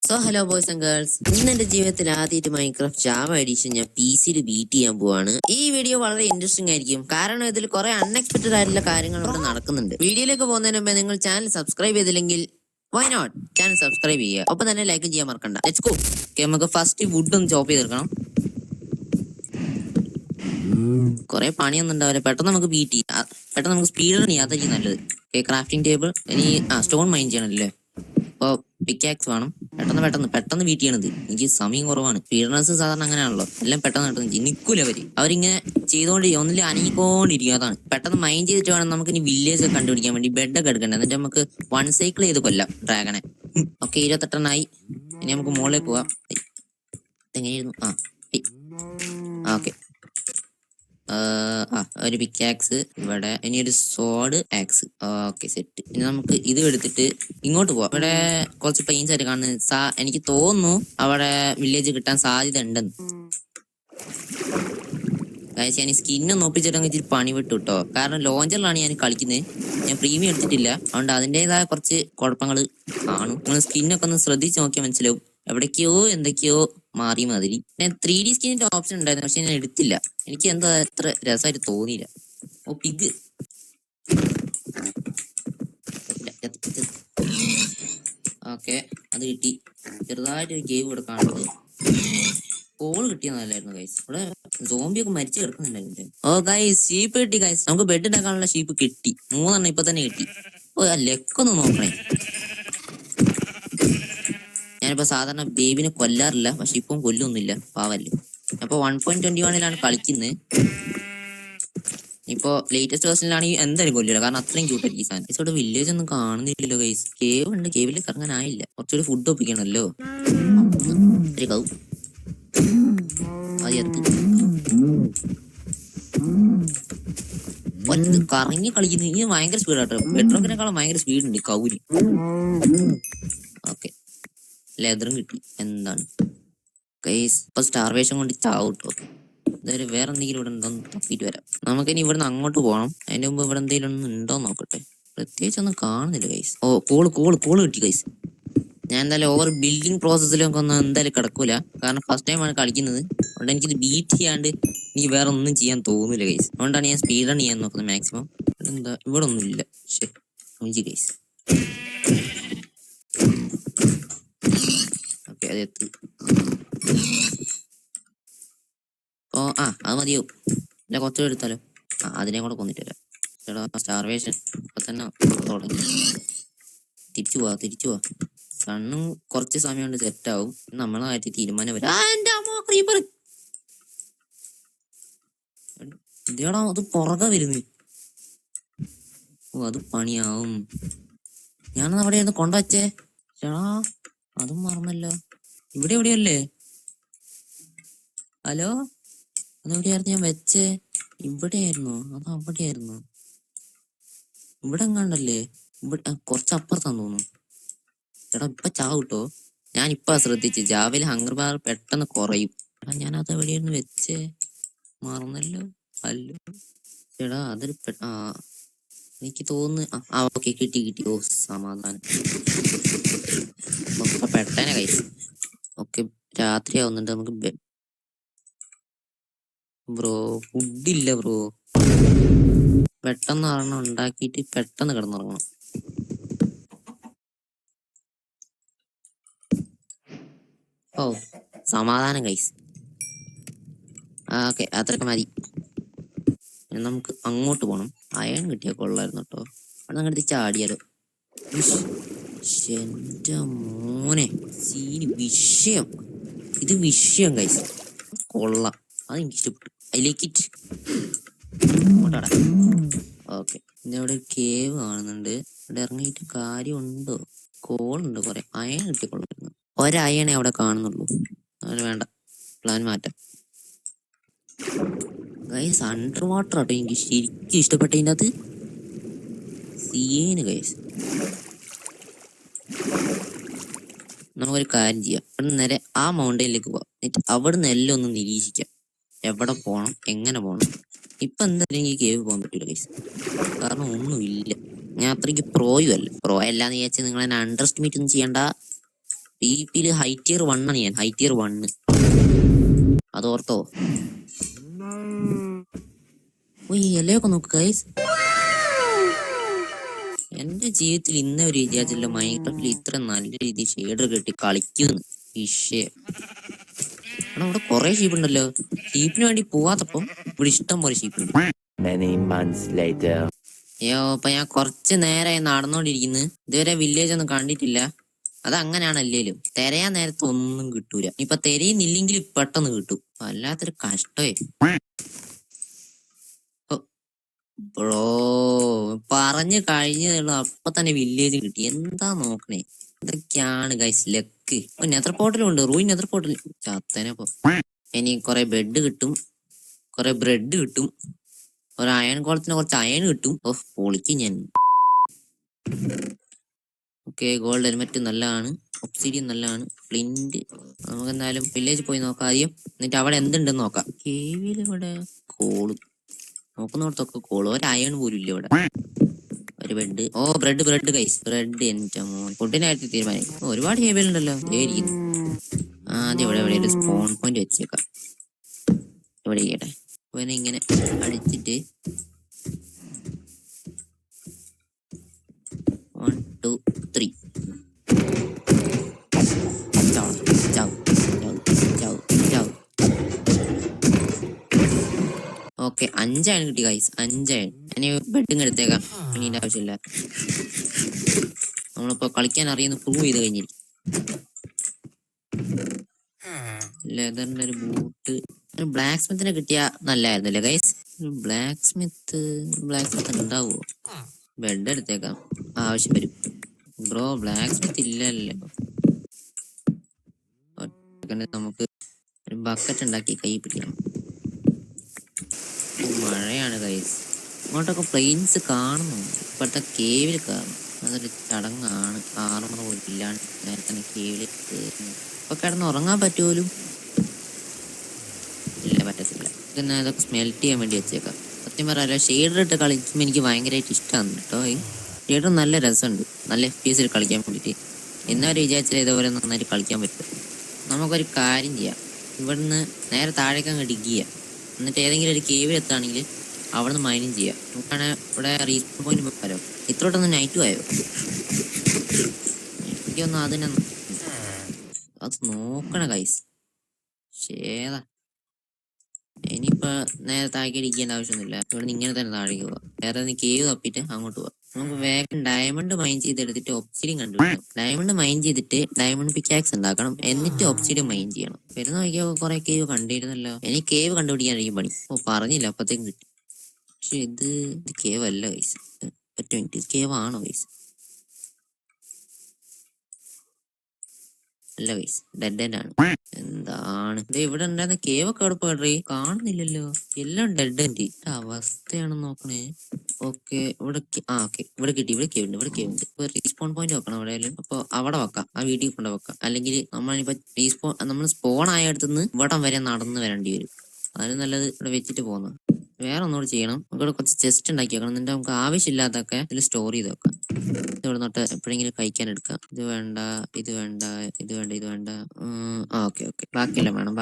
So hello boys and girls, ഇന്ന് എന്റെ ജീവിതത്തിൽ ആദ്യമായിട്ട് മൈൻക്രാഫ്റ്റ് ജാവ എഡിഷൻ ഞാൻ PC-യിൽ ബീറ്റ് ചെയ്യാൻ പോവാണ്. ഈ വീഡിയോ വളരെ ഇൻട്രസ്റ്റിംഗ് ആയിരിക്കും, കാരണം ഇതിൽ കുറെ അൺഎക്സ്പെക്ടഡ് ആയിട്ടുള്ള കാര്യങ്ങൾ ഇവിടെ നടക്കുന്നുണ്ട്. വീഡിയോയിലേക്ക് പോകുന്നതിന് മുമ്പ് നിങ്ങൾ ചാനൽ സബ്സ്ക്രൈബ് ചെയ്തില്ലെങ്കിൽ വൈ നോട്ട് ചാനൽ സബ്സ്ക്രൈബ് ചെയ്യുക, ഒപ്പം തന്നെ ലൈക്കും ചെയ്യാൻ മറക്കണ്ട. Let's go. നമുക്ക് ഫസ്റ്റ് വുഡ് ഒന്ന് ചോപ്പ് ചെയ്തെടുക്കണം. കുറെ പണിയൊന്നും ഉണ്ടാവില്ല, പെട്ടെന്ന് നമുക്ക് ബീറ്റ് ചെയ്യാം, പെട്ടെന്ന് നമുക്ക് സ്പീഡ് ചെയ്യാം, അതായിരിക്കും നല്ലത്. ക്രാഫ്റ്റിംഗ് ടേബിൾ, ഇനി സ്റ്റോൺ മൈൻ ചെയ്യണമല്ലേ. അപ്പൊ പിക്കാക്സ് വേണം. പെട്ടെന്ന് ബീറ്റ് ചെയ്യണത്, എനിക്ക് സമയം കുറവാണ്. സ്പീഡ്നസ് സാധാരണ അങ്ങനെയാണല്ലോ, എല്ലാം പെട്ടെന്ന് നിൽക്കൂല അവരിങ്ങനെ ഒന്നിൽ അനങ്ങിക്കൊണ്ടിരിക്കും. അതാണ് പെട്ടെന്ന് മൈൻഡ് ചെയ്തിട്ട് വേണം നമുക്ക് ഇനി വില്ലേജ് ഒക്കെ കണ്ടുപിടിക്കാൻ വേണ്ടി ബെഡൊക്കെ എടുക്കണ്ടേ, എന്നിട്ട് നമുക്ക് വൺ സൈക്കിൾ ചെയ്ത് കൊല്ലാം ഡ്രാഗനെ. ഓക്കെ, 28 ഇനി നമുക്ക് മുകളിലേക്ക് പോവാം. എങ്ങനെയായിരുന്നു? ഓക്കെ, ഒരു പിക്കാക്സ് ഇവിടെ, ഇനി ഒരു സോഡ് ആക്സ്. Okay, set. ഇനി നമുക്ക് ഇത് എടുത്തിട്ട് ഇങ്ങോട്ട് പോവാം. ഇവിടെ കുറച്ച് പ്ലെയിൻസ് ആയിട്ട് കാണുന്നത്, എനിക്ക് തോന്നുന്നു അവിടെ വില്ലേജ് കിട്ടാൻ സാധ്യത ഉണ്ടെന്ന്. ഞാൻ ഈ സ്കിന്നൊന്ന് ഒപ്പിച്ചിട്ടെങ്കിൽ ഇച്ചിരി പണി വിട്ടു കേട്ടോ, കാരണം ലോഞ്ചറിലാണ് ഞാൻ കളിക്കുന്നത്. ഞാൻ പ്രീമിയം എടുത്തിട്ടില്ല, അതുകൊണ്ട് അതിൻ്റെതായ കുറച്ച് കുഴപ്പങ്ങൾ കാണും. നിങ്ങൾ സ്കിന്നൊക്കെ ഒന്ന് ശ്രദ്ധിച്ച് നോക്കിയാൽ മനസ്സിലാവും, എവിടേക്കോ എന്തൊക്കെയോ മാറി മാതിരി. ഞാൻ 3D സ്കിന്നിന്റെ ഓപ്ഷൻ ഉണ്ടായിരുന്നു, പക്ഷെ ഞാൻ എടുത്തില്ല. എനിക്ക് എന്താ അത്ര രസമായിട്ട് തോന്നിയില്ല. ഓ പിഗ്. ഓക്കെ, അത് കിട്ടി. ചെറുതായിട്ടൊരു കേവ് ഇവിടെ കാണുന്നത്. കോൾ കിട്ടിയെന്നല്ലായിരുന്നു ഗൈസ്. ഇവിടെ സോംബിയൊക്കെ മരിച്ചു കിടക്കുന്നുണ്ടായിരുന്നു. ഓ ഗൈസ്, ഷീപ്പ് കിട്ടി ഗൈസ്. നമുക്ക് ബെഡ് ഉണ്ടാക്കാനുള്ള ഷീപ്പ് കിട്ടി. 3 ഇപ്പൊ തന്നെ കിട്ടി. ഓ, ആ ലെക്കൊന്ന് നോക്കണേ. ഞാനിപ്പോ സാധാരണ ബേബിനെ കൊല്ലാറില്ല, പക്ഷെ ഇപ്പം കൊല്ലൊന്നുമില്ല, പാവല്ലേ. അപ്പൊ 1.21 കളിക്കുന്നത്. ഇപ്പൊ ലേറ്റസ്റ്റ് വേർഷനിലാണെങ്കിൽ എന്തായാലും കൊല്ലില്ല, കാരണം അത്രയും ക്യൂട്ടായിരിക്കും ഈ സാധനം. ഇവിടെ വില്ലേജ് ഒന്നും കാണുന്നില്ലല്ലോ ഗൈസ്. കേവ് ഉണ്ട്, കേവിലേക്ക് ഇറങ്ങാനായില്ല. കുറച്ചുകൂടി ഫുഡ് ഒപ്പിക്കണല്ലോ. കറങ്ങി കളിക്കുന്നു. ഇനി ഭയങ്കര സ്പീഡാട്ടോ, ബെഡ്റോക്കിനേക്കാളും ഭയങ്കര സ്പീഡ് ഉണ്ട് കൗരി. ഓക്കെ, ലെതറും കിട്ടി. എന്താണ് ഗൈസ്, ഇപ്പൊ സ്റ്റാർവേഷൻ കൊണ്ട് ചാവട്ടോ. എന്തായാലും വേറെ എന്തെങ്കിലും ഇവിടെ ഉണ്ടോന്ന് തപ്പിട്ട് വരാം. നമുക്കിനി ഇവിടുന്ന് അങ്ങോട്ട് പോകണം. അതിന്റെ മുമ്പ് ഇവിടെ എന്തെങ്കിലും ഒന്നും ഉണ്ടോന്ന് നോക്കട്ടെ. പ്രത്യേകിച്ച് ഒന്നും കാണുന്നില്ല ഗൈസ്. ഓ, കോള് കിട്ടി ഗൈസ്. ഞാൻ എന്തായാലും ഓവർ ബിൽഡിംഗ് പ്രോസസ്സിലൊക്കെ ഒന്നും എന്തായാലും കിടക്കൂല, കാരണം ഫസ്റ്റ് ടൈമാണ് കളിക്കുന്നത്. അതുകൊണ്ട് എനിക്കിത് ബീറ്റ് ചെയ്യാണ്ട് എനിക്ക് വേറെ ഒന്നും ചെയ്യാൻ തോന്നില്ല ഗൈസ്. അതുകൊണ്ടാണ് ഞാൻ സ്പീഡ് റൺ ചെയ്യാൻ നോക്കുന്നത് മാക്സിമം. എന്താ ഇവിടെ ഒന്നും ഇല്ല. ശരി ഗൈസ്. ഓക്കെ, അത് എത്തി. ഓ, അത് മതിയാവും. അല്ല, കുറച്ചുകൂടെ എടുത്താലോ. അതിനെ കൂടെ കൊന്നിട്ട് വരാം. ചേട്ടാ, സ്റ്റാർവേഷൻ ഇപ്പൊ തന്നെ തുടങ്ങി. തിരിച്ചു പോവാ. സണ്ണും കുറച്ച് സമയം കൊണ്ട് സെറ്റ് ആവും. നമ്മളെ കാര്യത്തിൽ തീരുമാനം വരും. ഇതേടാ, അത് പുറകെ വരുന്നു. ഓ, അത് പണിയാവും. ഞാനത് അവിടെയായിരുന്നു കൊണ്ടുവച്ചേ. ചേടാ, അതും മറന്നല്ലോ. ഇവിടെ എവിടെയല്ലേ? ഹലോ, അതെവിടെയായിരുന്നു ഞാൻ വെച്ചേ? ഇവിടെയായിരുന്നു? അത് അവിടെയായിരുന്നു? ഇവിടെ എങ്ങാണ്ടല്ലേ? ഇവിടെ കുറച്ചപ്പുറത്താന്ന് തോന്നുന്നു. ചേട്ടാ, ഇപ്പൊ ചാവൂട്ടോ. ഞാനിപ്പ ശ്രദ്ധിച്ചു, ജാവയിൽ ഹങ്കർ ബാർ പെട്ടെന്ന് കുറയും. എടാ, ഞാനത് എവിടെയായിരുന്നു വെച്ചേ? മറന്നല്ലോ. ഹലോ ചേട്ടാ, അതൊരു എനിക്ക് തോന്നുന്നു. ഓക്കെ, കിട്ടി. ഓ, സമാധാനം. പെട്ടെന്ന് കൈസ്. ഓക്കെ, രാത്രി ആവുന്നുണ്ട്. നമുക്ക് ബ്രോ ഫുഡില്ല ബ്രോ. പെട്ടെന്ന് ഒരെണ്ണം ഉണ്ടാക്കിയിട്ട് പെട്ടെന്ന് കിടന്നുറങ്ങണം. ഓ, സമാധാനം കൈസ്. ഓക്കെ, അത്രയൊക്കെ മതി. നമുക്ക് അങ്ങോട്ട് പോകണം. അയൺ കിട്ടിയാൽ കൊള്ളായിരുന്നു കേട്ടോ. അവിടെ അങ്ങോട്ട് ചാടിയാലോ. എന്റെ മോനെ, സീന് വിഷയം. ഇത് വിഷയം കൈസ്, കൊള്ളാം. അത് എനിക്ക് ഇഷ്ടപ്പെട്ടു. I like it. ഓക്കെ, ഇവിടെ ഒരു കേവ് കാണുന്നുണ്ട്. ഇവിടെ ഇറങ്ങിയിട്ട് കാര്യമുണ്ടോ? കോളുണ്ട് കുറെ. അയൺ കിട്ടിക്കൊള്ളായിരുന്നു. ഒരയണേ അവിടെ കാണുന്നുള്ളൂ. അതിന് വേണ്ട, പ്ലാൻ മാറ്റാം ഗൈസ്. അണ്ടർ വാട്ടർ ആട്ടോ എനിക്ക് ശരിക്കും ഇഷ്ടപ്പെട്ടതിൻ്റെ അത് സീന് ഗൈസ്. നമുക്കൊരു കാര്യം ചെയ്യാം, അവിടെ നേരെ ആ മൗണ്ടൈനിലേക്ക് പോവാം. എന്നിട്ട് അവിടുന്ന് എല്ലാം ഒന്ന് നിരീക്ഷിക്കാം. എവിടെ പോകണം, എങ്ങനെ പോകണം. ഇപ്പൊ എന്തായാലും എനിക്ക് കേവ് പോകാൻ പറ്റൂല ഗൈസ്, കാരണം ഒന്നുമില്ല. ഞാൻ അത്രയ്ക്ക് പ്രോയും അല്ല. പ്രോ അല്ലാന്ന് വിചാരിച്ചാൽ നിങ്ങൾ എന്നെ അണ്ടർ എസ്റ്റിമേറ്റ് ഒന്നും ചെയ്യണ്ട. PvP ഹൈറ്റിയർ 1 ആണ് ഞാൻ, ഹൈറ്റിയർ 1. അതോർത്തോ? ഇലയൊക്കെ നോക്ക് ഗൈസ്. എന്റെ ജീവിതത്തിൽ ഇന്ന ഒരു വിചാരിച്ചില്ല മൈൻക്രാഫ്റ്റിൽ ഇത്ര നല്ല രീതിയിൽ ഷെയ്ഡർ കെട്ടി കളിക്കുന്നു. വിഷയം. എടാ ഇവിടെ കുറെ ഷീപ്പ് ഉണ്ടല്ലോ. ഷീപ്പിന് വേണ്ടി പോവാത്തപ്പം ഇവിടെ ഇഷ്ടം പോലെ ഷീപ്പ് ഉണ്ട്. അയ്യോ, ഇപ്പൊ ഞാൻ കുറച്ച് നേരമായി നടന്നോണ്ടിരിക്കുന്നു. ഇതുവരെ വില്ലേജ് ഒന്നും കണ്ടിട്ടില്ല. അത് അങ്ങനെയാണല്ലേലും തിരയാൻ നേരത്ത് ഒന്നും കിട്ടൂല. ഇപ്പൊ തിരയുന്നില്ലെങ്കിൽ പെട്ടെന്ന് കിട്ടും. വല്ലാത്തൊരു കഷ്ടമേ. ബ്രോ പറഞ്ഞു കഴിഞ്ഞുള്ളൂ, അപ്പൊ തന്നെ വില്ലേജ് കിട്ടി. എന്താ നോക്കണേ? ഇതൊക്കെയാണ് ഗൈസ് ലക്ക്. നെതർ പോർട്ടലും ഉണ്ട്. റൂയിൻ നെതർ പോർട്ടൽ ചത്തനപ്പോ. ഇനി കുറെ ബെഡ് കിട്ടും, കുറെ ബ്രെഡ് കിട്ടും, ഒരു അയൺ കോളത്തിന് കുറച്ച് അയൺ കിട്ടും. ഓഹ് പൊളിക്കും ഞാൻ. ഓക്കെ, ഗോൾഡ് ഹെൽമെറ്റ് നല്ലതാണ്, ഒബ്സിഡിയൻ നല്ലതാണ്, ഫ്ലിന്റ്. നമുക്ക് എന്തായാലും വില്ലേജ് പോയി നോക്കാം ആദ്യം. എന്നിട്ട് അവിടെ എന്തുണ്ടെന്ന് നോക്കാം. കേവിൽ ഇവിടെ കോള് നോക്കുന്നിടത്തൊക്കെ കോള്. ഒരു അയൺ പോലും ഇല്ല ഇവിടെ. ഒരു ബെഡ്. ഓ ബ്രെഡ് ഗൈസ്, ബ്രെഡ്. എന്റെ മോൻ ഫുഡിന്റെ കാര്യത്തിൽ തീരുമാനിക്കും. ഒരുപാട് കേബിൾ ഉണ്ടല്ലോ. ഇരിക്കുന്നു. ആദ്യം ഇവിടെ ഒരു സ്പോൺ പോയിന്റ് വെച്ചേക്കാം. ഇവിടെ ഇരിക്കട്ടെ. പിന്നെ ഇങ്ങനെ അടിച്ചിട്ട് 1 2 3 ഓക്കെ, 5 അയൺ കിട്ടി ഗൈസ്, 5 അയൺ. ഇനി ബെഡിങ് എടുത്തേക്കാം. ഇനിന്റെ ആവശ്യമില്ല. നമ്മളിപ്പോ കളിക്കാൻ അറിയുന്ന പ്രൂവ് ചെയ്ത് കഴിഞ്ഞിരിക്കും. ലെതറിന്റെ ഒരു ബൂട്ട്. ഒരു ബ്ലാക്ക് സ്മിത്തിനെ കിട്ടിയ നല്ലായിരുന്നല്ലേ ഗൈസ്? ബ്ലാക്ക് സ്മിത്ത് ഉണ്ടാവുമോ? ബെഡ് എടുത്തേക്കാം, ആവശ്യം വരും. ബ്രോ ബ്ലാക്ക് സ്മിത്ത് ഇല്ലല്ലോ. നമുക്ക് ഒരു ബക്കറ്റ് ഉണ്ടാക്കി കൈ പിടിക്കണം. മഴയാണ് ഗൈസ്. അങ്ങോട്ടൊക്കെ പ്ലെയിൻസ് കാണുന്നുണ്ട്. ഇപ്പോഴത്തെ കേവിൽ കാണും. അതൊരു ചടങ്ങാണ്. ആർമർ പോലും ഇല്ലാണ്ട് നേരത്തെ കേവില് ഇപ്പൊ കിടന്ന് ഉറങ്ങാൻ പറ്റുമല്ലോ? ഇല്ല, പറ്റത്തില്ല. പിന്നെ അതൊക്കെ സ്മെൽറ്റ് ചെയ്യാൻ വേണ്ടി വെച്ചേക്കാം. സത്യം പറയാലോ, ഷെയ്ഡർ ഇട്ട് കളിക്കുമ്പോൾ എനിക്ക് ഭയങ്കരമായിട്ട് ഇഷ്ടമാണ് കേട്ടോ. ഈ ഷെയ്ഡർ നല്ല രസമുണ്ട്, നല്ല FPS കളിക്കാൻ വേണ്ടിയിട്ട്. എന്നവരെ വിചാരിച്ചാൽ ഇതേപോലെ നന്നായിട്ട് കളിക്കാൻ പറ്റും. നമുക്കൊരു കാര്യം ചെയ്യാം. ഇവിടുന്ന് നേരെ താഴേക്ക് അങ്ങ് ഡിഗ് ചെയ്യാം. എന്നിട്ട് ഏതെങ്കിലും ഒരു കേവിൽ എത്തുകയാണെങ്കിൽ അവിടെ നിന്ന് മൈനിങ് ചെയ്യാം. നമുക്കാണ് ഇവിടെ റീസ്പോൺ പോയിന്റ് വെക്കാലോ. ഇത്രോട്ടൊന്നും നൈറ്റും ആയോ? എനിക്കൊന്നും അത് നോക്കണ ഗൈസ്. ശേതാ ഇനിയിപ്പോ നേരെ താഴേക്ക് ഇരിക്കേണ്ട ആവശ്യമൊന്നുമില്ല. ഇവിടെ ഇങ്ങനെ തന്നെ താഴേക്ക് പോവാം. വേറെ കേവ് തപ്പിട്ട് അങ്ങോട്ട് പോവാം. നമുക്ക് വേഗം ഡയമണ്ട് മൈൻ ചെയ്തെടുത്തിട്ട് ഒബ്സിഡിയൻ കണ്ടുപിടിക്കണം. ഡയമണ്ട് മൈൻ ചെയ്തിട്ട് ഡയമണ്ട് പിക്കാക്സ് ഉണ്ടാക്കണം. എന്നിട്ട് ഒബ്സിഡിയൻ മൈൻ ചെയ്യണം. വരുന്ന നോക്കിയാൽ കുറെ കേവ് കണ്ടിരുന്നല്ലോ. എനിക്ക് കേവ് കണ്ടുപിടിക്കാനായിരിക്കും പണി. ഓ പറഞ്ഞില്ല, അപ്പത്തേക്കും കിട്ടി. പക്ഷെ ഇത് കേവ് അല്ല ഗൈസ്. ഒറ്റ മിനിറ്റ്, കേവ് ആണോ ഗൈസ്? അല്ല ഗൈസ്, ഡെഡ് എൻഡ് ആണ്. എന്താണ് ഇത്? ഇവിടെ ഉണ്ടായിരുന്ന കേവ് ഒക്കെ എവിടെ പോയി? കാണുന്നില്ലല്ലോ. എല്ലാം ഡെഡ് എൻഡ് അവസ്ഥയാണ്. നോക്കണേ. ഓക്കെ, ഇവിടെ ഓക്കെ, ഇവിടെ കിട്ടി. ഇവിടെ കേവ് ഉണ്ട്. ഇപ്പൊ റീസ്പോൺ പോയിന്റ് വെക്കണം എവിടെയാലും. അപ്പൊ അവിടെ വെക്കാം, ആ വീട്ടിൽ കൊണ്ട് വെക്കാം. അല്ലെങ്കിൽ നമ്മളിപ്പോ നമ്മൾ സ്പോൺ ആയ അടുത്തുനിന്ന് ഇവിടം വരെ നടന്ന് വരേണ്ടി വരും. അതിന് നല്ലത് ഇവിടെ വെച്ചിട്ട് പോകുന്നു. വേറെ ഒന്നുകൂടി ചെയ്യണം. നമുക്കിവിടെ കുറച്ച് ചെസ്റ്റ് ഉണ്ടാക്കി വെക്കണം. എന്നിട്ട് നമുക്ക് ആവശ്യമില്ലാത്തൊക്കെ ഇതിൽ സ്റ്റോർ ചെയ്ത് വെക്കാം. ഇവിടെ തൊട്ട് എപ്പോഴെങ്കിലും കഴിക്കാൻ എടുക്കാം. ഇത് വേണ്ട, ഇത് വേണ്ട, ഇത് വേണ്ട, ഇത് വേണ്ട. ഓക്കെ, ബാക്കിയെല്ലാം വേണം.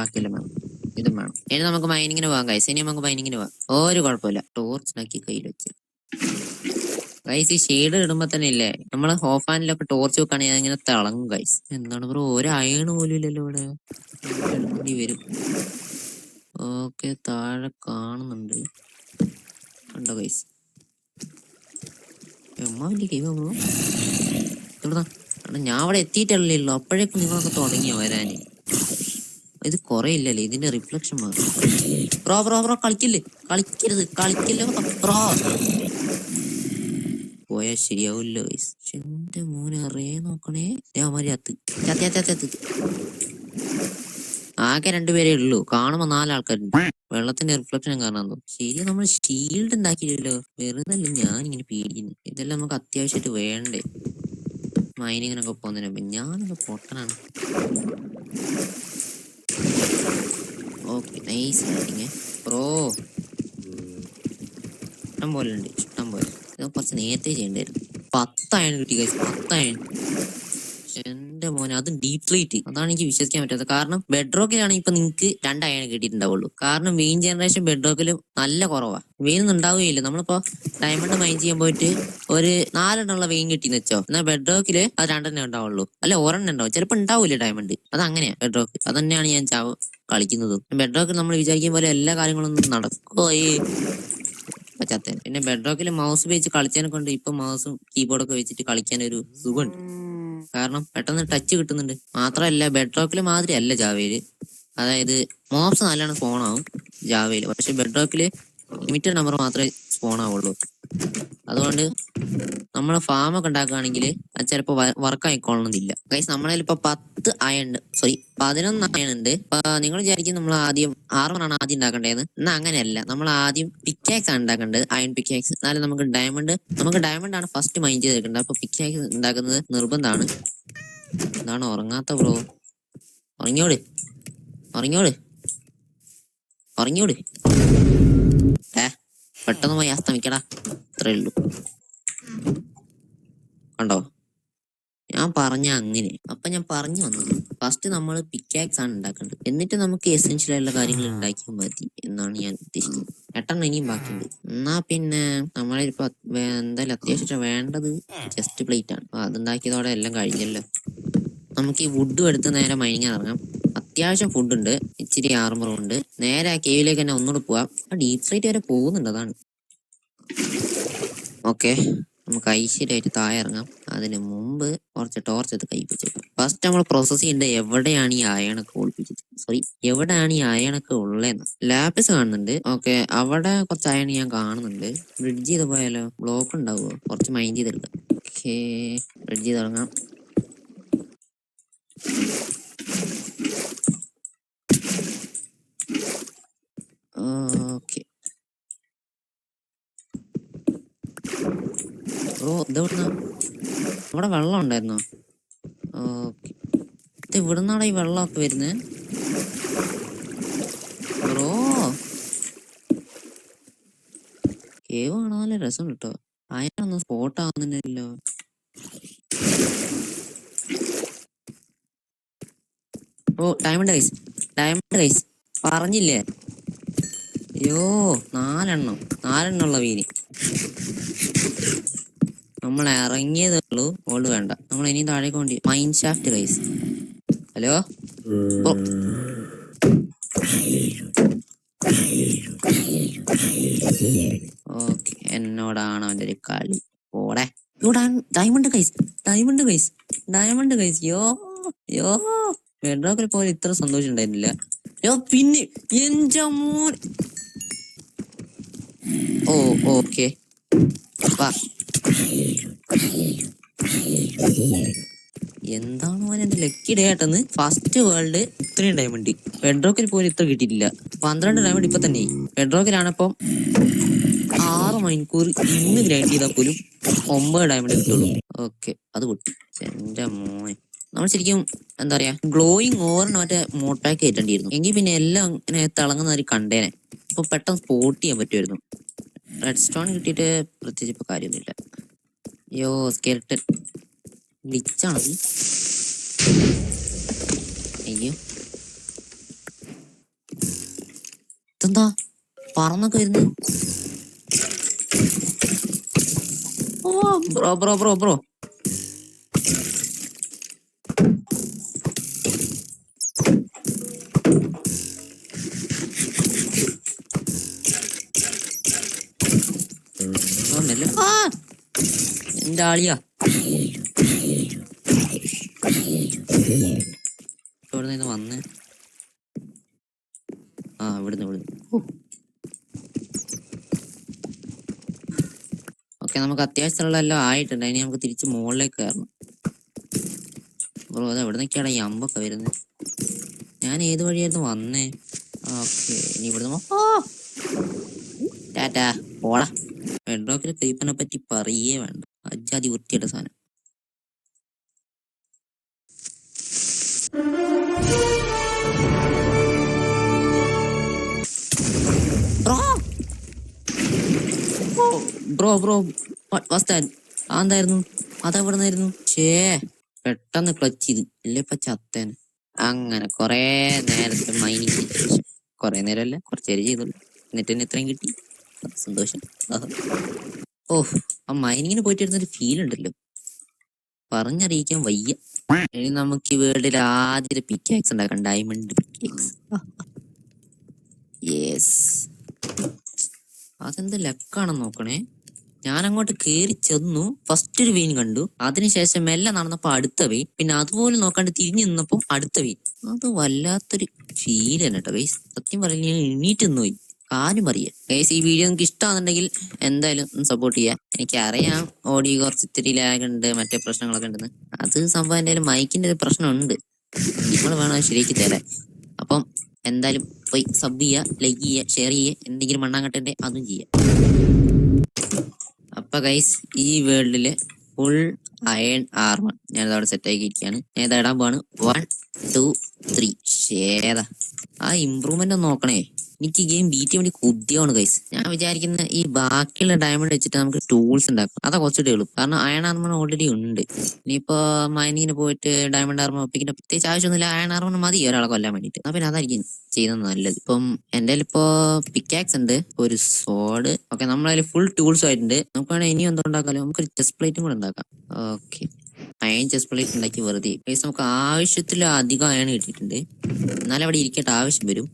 ഇതും വേണം. ഇനി നമുക്ക് മൈനിങ്ങിന് പോകാം ഗൈസ്. ഇനി നമുക്ക് മൈനിങ്ങിന് പോകാം. ഒരു കുഴപ്പമില്ല. ടോർച്ചിനാക്കി കയ്യിൽ വെച്ച് ഗൈസ്. ഈ ഷെയ്ഡ് ഇടുമ്പോ തന്നെ ഇല്ലേ, നമ്മള് ഓഫ് ആൻഡിലൊക്കെ ടോർച്ച് വെക്കുകയാണെങ്കിൽ അതിങ്ങനെ തിളങ്ങും ഗൈസ്. എന്താണ് ബ്രോ, ഒരു അയണ് പോലും ഇല്ലല്ലോ ഇവിടെ. എടുക്കേണ്ടി വരും. ഓക്കെ, താഴെ കാണുന്നുണ്ട്. കണ്ടോ ഗൈസ്? വലിയ കൈവ ബ്രോ. ഞാൻ അവിടെ എത്തിയിട്ടല്ലോ. അപ്പോഴേക്കും നിങ്ങളൊക്കെ തുടങ്ങിയോ വരാന്? ഇത് കുറെ ഇല്ലല്ലേ, ഇതിന്റെ റിഫ്ലക്ഷൻ മാറും. ബ്രോ കളിക്കരുത് ബ്രോ. പോയാ ശരിയാവില്ല ഗൈസ്. എന്റെ മോനെ അറിയേ നോക്കണേ. ചത്ത് ആകെ 2 പേരേ ഉള്ളൂ. കാണുമ്പോ 4 ആൾക്കാരുണ്ട്. വെള്ളത്തിന്റെ റിഫ്ലക്ഷൻ കാരണം ശരി. നമ്മൾ ഷീൽഡ് ഉണ്ടാക്കിയില്ലല്ലോ. വെറുതെ ഞാൻ ഇങ്ങനെ പേടിക്കുന്നു. ഇതെല്ലാം നമുക്ക് അത്യാവശ്യമായിട്ട് വേണ്ടേ മൈനിങ്ങിനൊക്കെ പോകുന്നതിന് മുമ്പ്. ഞാനൊക്കെ പൊട്ടനാണ്. Okay, nice mining bro. ഇഷ്ടം പോലെ ഉണ്ട്. ഇത് കുറച്ച് നേരത്തെ ചെയ്യണ്ടായിരുന്നു. 10 അയൺ കിട്ടി ഗൈസ്, 10 അയൺ. എന്റെ എന്റെ മോനെ അതും ഡീപ്ലീറ്റ്, അതാണ് എനിക്ക് വിശ്വസിക്കാൻ പറ്റാത്തത്. കാരണം ബെഡ്റോക്കിലാണെങ്കിൽ ഇപ്പൊ നിങ്ങൾക്ക് 2 അയൺ കിട്ടിയിട്ടുണ്ടാവുള്ളൂ. കാരണം മെയിൻ ജനറേഷൻ ബെഡ്റോക്കിൽ നല്ല കുറവാ, വെയിനൊന്നും ഉണ്ടാവുകയില്ല. നമ്മളിപ്പോ ഡയമണ്ട് മൈൻ ചെയ്യാൻ പോയിട്ട് ഒരു 4 വെയിൻ കിട്ടിയെന്ന് വെച്ചോ, എന്നാൽ ബെഡ്റോക്കില് അത് 2 ഉണ്ടാവുള്ളൂ, അല്ല 1 ഉണ്ടാവും, ചിലപ്പോൾ ഉണ്ടാവില്ല ഡയമണ്ട്. അതങ്ങനെയാ ബെഡ്റോക്ക്. അത് തന്നെയാണ് ഞാൻ കളിക്കുന്നതും. ബെഡ്റോക്കിൽ നമ്മൾ വിചാരിക്കും പോലെ എല്ലാ കാര്യങ്ങളൊന്നും നടക്കുമോ പറ്റാത്ത. പിന്നെ ബെഡ്റോക്കിൽ മൗസ് വെച്ച് കളിച്ചതിനെ കൊണ്ട് ഇപ്പൊ മൗസും കീബോർഡൊക്കെ വെച്ചിട്ട് കളിക്കാൻ ഒരു സുഖമുണ്ട്. കാരണം പെട്ടെന്ന് ടച്ച് കിട്ടുന്നുണ്ട്. മാത്രമല്ല ബെഡ്റോക്കിൽ മാതിരി അല്ല ജാവയില്. അതായത് മോബ്സ് നല്ലോണം സ്പോൺ ആവും ജാവയില്, പക്ഷെ ബെഡ്റോക്കില് ലിമിറ്റഡ് നമ്പർ മാത്രമേ സ്പോൺ ആവുള്ളൂ. അതുകൊണ്ട് നമ്മൾ ഫാമൊക്കെ ഉണ്ടാക്കുകയാണെങ്കിൽ അത് ചിലപ്പോൾ വർക്ക് ആയിക്കൊള്ളണമെന്നില്ല. ഗൈസ് നമ്മളതിൽ ഇപ്പൊ 11 അയൺ ഉണ്ട്. അപ്പൊ നിങ്ങൾ വിചാരിക്കും നമ്മൾ ആദ്യം ആർമറാണ് ആദ്യം ഉണ്ടാക്കേണ്ടതെന്ന്. എന്നാൽ അങ്ങനെയല്ല, നമ്മൾ ആദ്യം പിക്കാക്സ് ആണ് ഉണ്ടാക്കേണ്ടത്, അയൺ പിക്കാക്സ്. എന്നാലും നമുക്ക് ഡയമണ്ട് ആണ് ഫസ്റ്റ് മൈൻഡ് ചെയ്തെടുക്കേണ്ടത്. അപ്പൊ പിക്കാക്സ് ഉണ്ടാക്കുന്നത് നിർബന്ധമാണ്. എന്താണ് ഉറങ്ങാത്ത ബ്രോ? ഉറങ്ങിയോട് ഉറങ്ങിയോട് ഉറങ്ങിയോട്. പെട്ടെന്ന് പോയി അസ്തമിക്കടാ, അത്രേ ഉള്ളൂ. കണ്ടോ ഞാൻ പറഞ്ഞ അങ്ങനെ. അപ്പൊ ഞാൻ പറഞ്ഞു വന്നത് ഫസ്റ്റ് നമ്മൾ പിക്കാക്സ് ആണ് ഉണ്ടാക്കേണ്ടത്, എന്നിട്ട് നമുക്ക് എസെൻഷ്യൽ ആയിട്ടുള്ള കാര്യങ്ങൾ ഉണ്ടാക്കിയാൽ മതി എന്നാണ് ഞാൻ ഉദ്ദേശിക്കുന്നത്. 8 ഇനിയും ബാക്കിയുണ്ട്. എന്നാ പിന്നെ നമ്മളിപ്പോ എന്തായാലും അത്യാവശ്യം വേണ്ടത് ചെസ്റ്റ് പ്ലേറ്റ് ആണ്. അപ്പൊ അതുണ്ടാക്കിയതോടെ എല്ലാം കഴിഞ്ഞല്ലോ. നമുക്ക് ഈ വുഡും എടുത്ത് നേരെ മൈനിങ് ഇറങ്ങാം. അത്യാവശ്യം ഫുഡ് ഉണ്ട്, ഇച്ചിരി ആർമറും ഉണ്ട്. നേരെ ആ കേവിലേക്ക് തന്നെ ഒന്നുകൂടെ പോവാം. ആ ഡീപ് ഫ്ലൈറ്റ് വരെ പോകുന്നുണ്ട്, അതാണ്. ഓക്കെ, നമുക്ക് ഐശ്വര്യമായിട്ട് താഴെ ഇറങ്ങാം. അതിന് മുമ്പ് കുറച്ച് ടോർച്ച് എടുത്ത് കൈപ്പിച്ചേക്കാം. ഫസ്റ്റ് നമ്മൾ പ്രോസസ് ചെയ്യേണ്ടത് എവിടെയാണ് ഈ അയണൊക്കെ ഒളിപ്പിച്ചത്, എവിടെയാണ് ഈ അയണൊക്കെ ഉള്ളതെന്ന്. ലാപ്പിസ് കാണുന്നുണ്ട്. ഓക്കെ, അവിടെ കുറച്ച് അയൺ ഞാൻ കാണുന്നുണ്ട്. ബ്രിഡ്ജ് ചെയ്ത് പോയാലോ? ബ്ലോക്ക് ഉണ്ടാവുമോ? കുറച്ച് മൈൻഡ് ചെയ്തെടുക്കാം. ഓക്കെ, ബ്രിഡ്ജ് ചെയ്ത് ഇറങ്ങാം. ഓക്കെ ബ്രോ, ഇതെവിടുന്ന? അവിടെ വെള്ളം ഉണ്ടായിരുന്നോ? ഓക്കെ, ഇത് ഇവിടുന്നാണ് ഈ വെള്ളമൊക്കെ വരുന്നത് ബ്രോ. കേവ് കാണാൻ നല്ല രസം കേട്ടോ. അയാളൊന്നും സ്പോട്ട് ആവുന്നില്ലല്ലോ. ഓ ഡയമണ്ട് ഗൈസ് പറഞ്ഞില്ലേ? അയ്യോ 4 ഉള്ള വീന് നമ്മൾ ഇറങ്ങിയതേ ഉള്ളൂ. ഓൾഡ് വേണ്ട, നമ്മൾ ഇനി താഴേക്ക് വേണ്ടി mine shaft guys. Hello okay, എന്നോടാണ് അവന്റെ ഒരു കളി. ഓടെ ഡയമണ്ട് ഗൈസ് യോ ബെഡ്റോക്കിൽ പോലെ ഇത്ര സന്തോഷം ഉണ്ടായിരുന്നില്ല. പിന്നെ എന്റെ മോൻ. ഓ ഓക്കെ, എന്താണ് മോൻ എന്റെ ലക്കി ഡേ ആട്ടെന്ന്. ഫസ്റ്റ് വേൾഡ് ഇത്രയും ഡയമണ്ട് ബെഡ്റോക്കിൽ പോലും ഇത്ര കിട്ടിയിട്ടില്ല. 12 ഡയമണ്ട് ഇപ്പൊ തന്നെ. ബെഡ്റോക്കിലാണപ്പം 6 മണിക്കൂർ ഇന്ന് ഗ്രൈൻഡ് ചെയ്താൽ പോലും 9 ഡയമണ്ട് കിട്ടുള്ളൂ. ഓക്കെ, അത് പൊട്ടി. എന്റെ മോനെ, നമ്മൾ ശരിക്കും എന്താ പറയാ ഗ്ലോയിങ് ഓവറിന് മറ്റേ മോട്ടാക്ക് കയറ്റേണ്ടിയിരുന്നു. എങ്കിൽ പിന്നെ എല്ലാം ഇങ്ങനെ തിളങ്ങുന്ന ഒരു കണ്ടേനെ. ഇപ്പൊ പെട്ടെന്ന് സ്പോട്ട് ചെയ്യാൻ പറ്റുമായിരുന്നു. റെഡ് സ്റ്റോൺ കിട്ടിയിട്ട് പ്രത്യേകിച്ച് ഇപ്പൊ കാര്യമൊന്നുമില്ല. യോ സ്കെൽട്ടൻ ഗ്ലിച്ചാണത്. അയ്യോ ഇതെന്താ പറന്നൊക്കെ വരുന്നു? ഓ ബ്രോ ബ്രോ ബ്രോ ബ്രോ എന്റെ ആളിയാ. ഇവിടെ നിന്ന് വന്ന് ഇവിടുന്ന് ഓക്കെ, നമുക്ക് അത്യാവശ്യമുള്ള എല്ലാം ആയിട്ടുണ്ട്. ഇനി നമുക്ക് തിരിച്ച് മുകളിലേക്ക് കയറണം. ബ്രോ അത് എവിടെ നിൽക്കാണ് ഈ അമ്പൊക്കെ വരുന്നത്? ഞാൻ ഏത് വഴിയായിരുന്നു വന്നേ? ഓക്കെ, ഇനി ഇവിടുന്ന് ടാറ്റാ പോടാ. ബെഡ്റോക്കിൽ ക്രീപ്പറിനെ പറ്റി പറയേ വേണ്ട, അജാതി വൃത്തിയുടെ സാധനം. Bro bro was that? അതെന്തായിരുന്നു? അതെവിടെ നിന്നായിരുന്നു? പെട്ടെന്ന് ക്ലച്ച് ചെയ്ത് ഇല്ല ഇപ്പൊ ചത്തേന്. അങ്ങനെ കൊറേ നേരത്തെ മൈനിങ് കൊറേ നേരമല്ല കുറച്ച് നേരം ചെയ്തുള്ളൂ. എന്നിട്ട് തന്നെ ഇത്രയും കിട്ടി. സന്തോഷം. ആഹാ. ഓഹ്, ആ മൈനിങ്ങിന് പോയിട്ട് വരുന്നൊരു ഫീൽ ഉണ്ടല്ലോ, പറഞ്ഞറിയിക്കാൻ വയ്യ. ഇനി നമുക്ക് ഈ വേൾഡിൽ ആദ്യത്തെ പിക്കാക്സ് ഉണ്ടാക്കാം, ഡയമണ്ട് പിക്കാക്സ്. യെസ്, അതെന്ത് ലക്കാണെന്ന് നോക്കണേ. ഞാൻ അങ്ങോട്ട് കേറി ചെന്നു, ഫസ്റ്റ് ഒരു വെയിൻ കണ്ടു, അതിനുശേഷം മെല്ലെ നടന്നപ്പോ അടുത്ത വെയിൻ, പിന്നെ അതുപോലെ നോക്കാണ്ട് തിരിഞ്ഞു നിന്നപ്പോ അടുത്ത വെയിൻ. അത് വല്ലാത്തൊരു ഫീൽ തന്നെ കേട്ടോ ഗൈസ്. സത്യം പറഞ്ഞ ഞാൻ എണീറ്റ് നിന്ന് പോയി, കാര്യം പറയാ ഗൈസ്. ഈ വീഡിയോ നിങ്ങൾക്ക് ഇഷ്ടമാണെന്നുണ്ടെങ്കിൽ എന്തായാലും സപ്പോർട്ട് ചെയ്യാം. എനിക്കറിയാം ഓഡിയോ കുറച്ച് ഇത്തിരി ലാഗ് ഉണ്ട്, മറ്റേ പ്രശ്നങ്ങളൊക്കെ ഉണ്ടെന്ന്. അത് സംഭവം എന്തായാലും മൈക്കിന്റെ ഒരു പ്രശ്നമുണ്ട്, നിങ്ങൾ വേണം അത് ശരിയാക്കി തരാൻ. അപ്പം എന്തായാലും പോയി സബ് ചെയ്യുക, ലൈക്ക് ചെയ്യുക, ഷെയർ ചെയ്യുക, എന്തെങ്കിലും മണ്ണാങ്കട്ടെ അതും ചെയ്യുക. അപ്പൊ ഗൈസ്, ഈ വേൾഡില് ഫുൾ അയൺ ആർമർ ഞാൻ അവിടെ സെറ്റ് ആക്കിയിരിക്കുകയാണ്. ഞാൻ ഇത് ഇടാൻ പോവാണ്. 1 2 3. ശേതാ ആ ഇമ്പ്രൂവ്മെന്റ് ഒന്ന് നോക്കണേ. എനിക്ക് ഈ ഗെയിം ബീറ്റ് വേണ്ടി കുതിയാണ് ഗൈസ്. ഞാൻ വിചാരിക്കുന്ന ഈ ബാക്കിയുള്ള ഡയമണ്ട് വെച്ചിട്ട് നമുക്ക് ടൂൾസ് ഉണ്ടാക്കും, അതാ കുറച്ചുകൂടി എളുപ്പം. കാരണം അയൺ ആർമർ ഓൾറെഡി ഉണ്ട്. ഇനിയിപ്പോ മൈനിങ്ങിന് പോയിട്ട് ഡയമണ്ട് ആർമർ ഒപ്പിക്കുന്ന പ്രത്യേകിച്ച് ആവശ്യമൊന്നുമില്ല. അയൺ ആർമർ മതി ഒരാളെ കൊല്ലാൻ വേണ്ടിയിട്ട്. അപ്പൊ പിന്നെ അതായിരിക്കും ചെയ്യുന്നത് നല്ലത്. ഇപ്പം എന്റെ കയ്യിൽ ഇപ്പോ പിക്കാക്സ് ഉണ്ട്, ഒരു സോഡ്. ഓക്കെ, നമ്മളതിൽ ഫുൾ ടൂൾസ് ആയിട്ടുണ്ട്. നമുക്ക് വേണമെങ്കിൽ ഇനിയും എന്തോ ഉണ്ടാക്കാലോ, നമുക്കൊരു ചെസ്റ്റ് പ്ലേറ്റും കൂടെ ഉണ്ടാക്കാം. ഓക്കെ, അയൺ ചെസ്റ്റ് പ്ലേറ്റ് ഉണ്ടാക്കി വെറുതെ നമുക്ക് ആവശ്യത്തിലധികം അയൺ കിട്ടിയിട്ടുണ്ട്. എന്നാലും അവിടെ ഇരിക്കട്ടെ, ആവശ്യം വരും.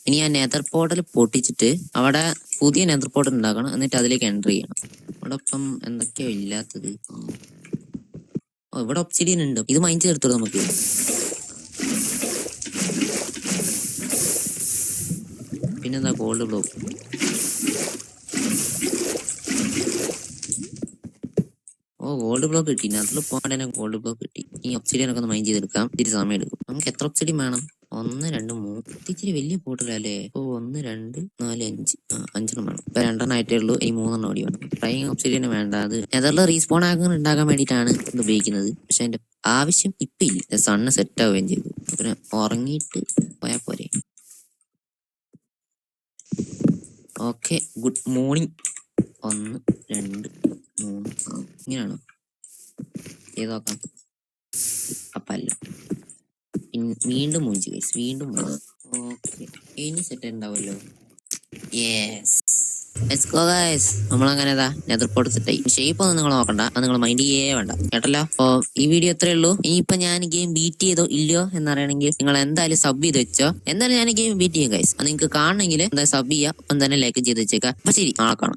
ഇനി ആ നെതർ പോർട്ടൽ പൊട്ടിച്ചിട്ട് അവിടെ പുതിയ നെതർ പോർട്ടൽ ഉണ്ടാക്കണം, എന്നിട്ട് അതിലേക്ക് എൻ്റർ ചെയ്യണം. അവിടെ ഇപ്പം എന്തൊക്കെയോ ഇല്ലാത്തത്. ഓ, ഇവിടെ ഒബ്സിഡിയൻ ഉണ്ട്, ഇത് മൈൻഡ് ചേർത്തോളൂ നമുക്ക്. പിന്നെന്താ ഗോൾഡ് ബ്ലോക്ക്. ഓ, ഗോൾഡ് ബ്ലോക്ക് കിട്ടി. അതിൽ പോകേണ്ട ഗോൾഡ് ബ്ലോക്ക് കിട്ടി. ഈ ഒബ്സിഡിയൻ ഒക്കെ ഒന്ന് മൈൻഡ് ചെയ്തെടുക്കാം, ഇത്തിരി സമയം എടുക്കും. നമുക്ക് എത്ര ഒബ്സിഡിയൻ വേണം? 1 2 3. ഇത്തിരി വലിയ പോർട്ടലല്ലേ. ഇപ്പൊ 1 2 4 5 5 വേണം. ഇപ്പൊ 2 ആയിട്ടേ ഉള്ളൂ, ഇനി 3 ഓടി വേണം. ഫ്ലൈയിങ് ഒബ്സിഡിയൻ വേണ്ട, അത് നെതറിൽ റീസ്പോൺ ആക്കാൻ ഉണ്ടാക്കാൻ വേണ്ടിയിട്ടാണ് ഇത് ഉപയോഗിക്കുന്നത്. പക്ഷെ അതിന്റെ ആവശ്യം ഇപ്പൊ ഇല്ല, സണ്ണ് സെറ്റ് ആവുകയും ചെയ്തു. പിന്നെ ഉറങ്ങിയിട്ട് പോയാൽ പോരെ. Okay, good morning. 1 2 3. ഇങ്ങനെയാണോ ചെയ്ത് നോക്കാം? അപ്പല്ല, വീണ്ടും മൂഞ്ചി ഗൈസ്, വീണ്ടും. ഓക്കെ, ഇനി സെറ്റ് ഉണ്ടാവുമല്ലോ. Yes, let's go guys. നമ്മളങ്ങനെ നെതർ പോർട്ട് സെറ്റ് ആയി. ഷേപ്പ് ഒന്നും നിങ്ങൾ നോക്കണ്ട, അത് നിങ്ങൾ മൈൻഡ് ചെയ്യേ വേണ്ട കേട്ടല്ലോ. അപ്പൊ ഈ വീഡിയോ ഇത്രേ ഉള്ളൂ. ഇനിയിപ്പൊ ഞാൻ ഗെയിം ബീറ്റ് ചെയ്തോ ഇല്ലയോ എന്നറിയണമെങ്കിൽ നിങ്ങൾ എന്തായാലും സബ് ചെയ്ത് വെച്ചോ. എന്തായാലും ഞാൻ ഗെയിം ബീറ്റ് ചെയ്യും ഗൈസ്. അത് നിങ്ങൾക്ക് കാണണമെങ്കിൽ എന്തായാലും സബ് ചെയ്യാം, എന്തായാലും ലൈക്ക് ചെയ്ത് വെച്ചേക്കാം. അപ്പൊ ശരി, നാളെ കാണാം.